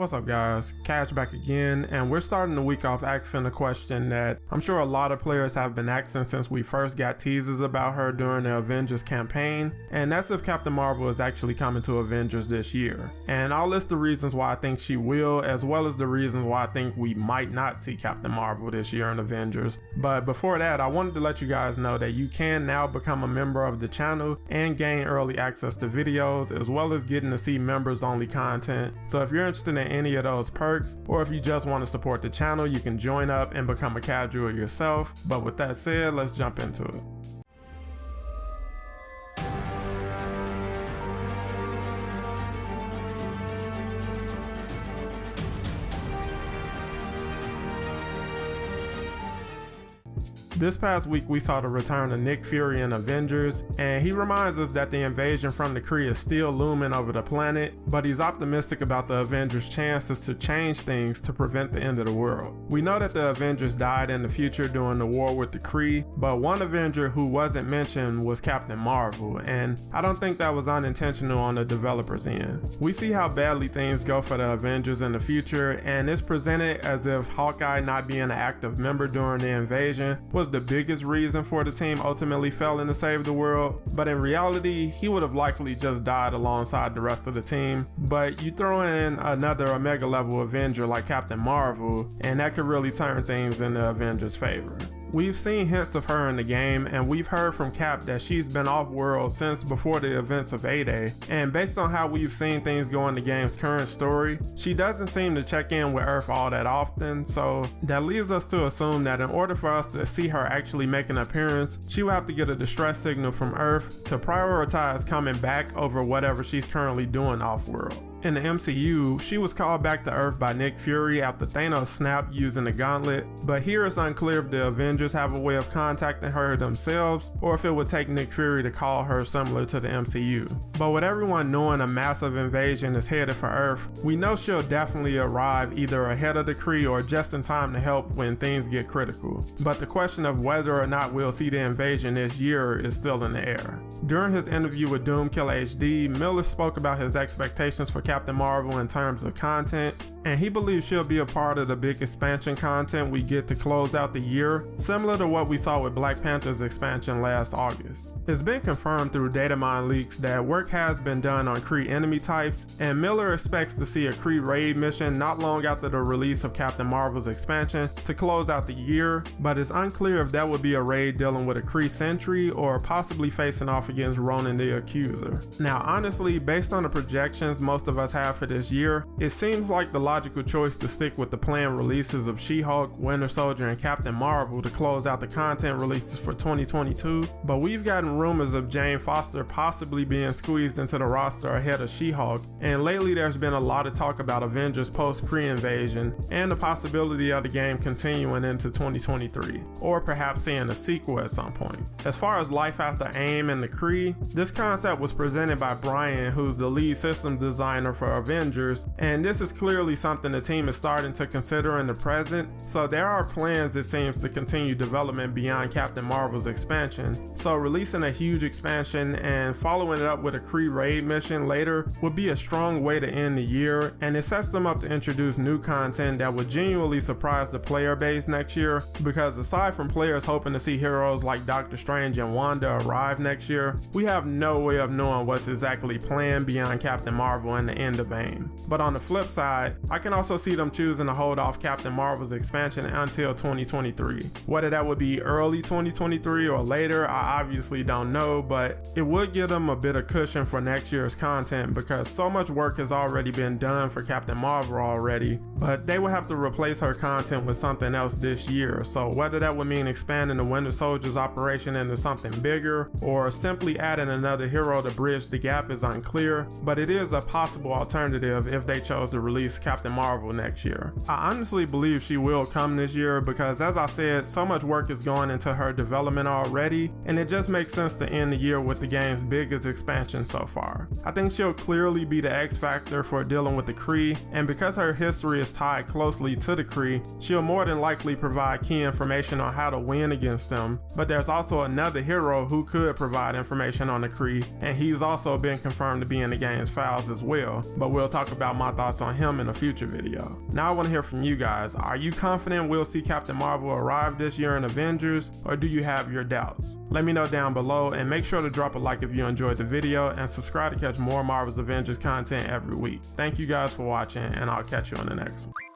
What's up guys, Cash back again, and we're starting the week off asking a question that I'm sure a lot of players have been asking since we first got teasers about her during the Avengers campaign, and that's if Captain Marvel is actually coming to Avengers this year. And I'll list the reasons why I think she will, as well as the reasons why I think we might not see Captain Marvel this year in Avengers. But before that, I wanted to let you guys know that you can now become a member of the channel and gain early access to videos, as well as getting to see members only content. So if you're interested in any of those perks, or if you just want to support the channel, you can join up and become a casual yourself. But with that said, let's jump into it. This past week we saw the return of Nick Fury in Avengers, and he reminds us that the invasion from the Kree is still looming over the planet, but he's optimistic about the Avengers' chances to change things to prevent the end of the world. We know that the Avengers died in the future during the war with the Kree, but one Avenger who wasn't mentioned was Captain Marvel, and I don't think that was unintentional on the developers' end. We see how badly things go for the Avengers in the future, and it's presented as if Hawkeye not being an active member during the invasion was the biggest reason for the team ultimately failing to save the world, but in reality he would have likely just died alongside the rest of the team. But you throw in another Omega level Avenger like Captain Marvel, and that could really turn things in the Avengers' favor. We've seen hints of her in the game, and we've heard from Cap that she's been off-world since before the events of A-Day, and based on how we've seen things go in the game's current story, she doesn't seem to check in with Earth all that often, so that leaves us to assume that in order for us to see her actually make an appearance, she will have to get a distress signal from Earth to prioritize coming back over whatever she's currently doing off-world. In the MCU, she was called back to Earth by Nick Fury after Thanos snapped using the gauntlet, but here it's unclear if the Avengers have a way of contacting her themselves, or if it would take Nick Fury to call her similar to the MCU. But with everyone knowing a massive invasion is headed for Earth, we know she'll definitely arrive either ahead of the Kree or just in time to help when things get critical. But the question of whether or not we'll see the invasion this year is still in the air. During his interview with Doomkill HD, Miller spoke about his expectations for Captain Marvel in terms of content, and he believes she'll be a part of the big expansion content we get to close out the year, similar to what we saw with Black Panther's expansion last August. It's been confirmed through data mine leaks that work has been done on Kree enemy types, and Miller expects to see a Kree raid mission not long after the release of Captain Marvel's expansion to close out the year, but it's unclear if that would be a raid dealing with a Kree sentry or possibly facing off against Ronan the Accuser. Now honestly, based on the projections most of us have for this year, it seems like the logical choice to stick with the planned releases of She-Hulk, Winter Soldier, and Captain Marvel to close out the content releases for 2022, but we've gotten rumors of Jane Foster possibly being squeezed into the roster ahead of She-Hulk, and lately there's been a lot of talk about Avengers post-Kree invasion and the possibility of the game continuing into 2023, or perhaps seeing a sequel at some point. As far as life after AIM and the Kree, this concept was presented by Brian, who's the lead systems designer for Avengers, and this is clearly something the team is starting to consider in the present, so there are plans it seems to continue development beyond Captain Marvel's expansion, so releasing a huge expansion and following it up with a Kree raid mission later would be a strong way to end the year, and it sets them up to introduce new content that would genuinely surprise the player base next year, because aside from players hoping to see heroes like Doctor Strange and Wanda arrive next year, we have no way of knowing what's exactly planned beyond Captain Marvel and the end of AIM. But on the flip side, I can also see them choosing to hold off Captain Marvel's expansion until 2023. Whether that would be early 2023 or later, I obviously don't know, but it would give them a bit of cushion for next year's content because so much work has already been done for Captain Marvel already, but they would have to replace her content with something else this year, so whether that would mean expanding the Winter Soldier's operation into something bigger or simply adding another hero to bridge the gap is unclear, but it is a possible alternative if they chose to release Captain Marvel next year. I honestly believe she will come this year because, as I said, so much work is going into her development already, and it just makes sense to end the year with the game's biggest expansion so far. I think she'll clearly be the X factor for dealing with the Kree, and because her history is tied closely to the Kree, she'll more than likely provide key information on how to win against them, but there's also another hero who could provide information on the Kree, and he's also been confirmed to be in the game's files as well, but we'll talk about my thoughts on him in a future future video. Now I want to hear from you guys. Are you confident we'll see Captain Marvel arrive this year in Avengers, or do you have your doubts? Let me know down below, and make sure to drop a like if you enjoyed the video, and subscribe to catch more Marvel's Avengers content every week. Thank you guys for watching, and I'll catch you on the next one.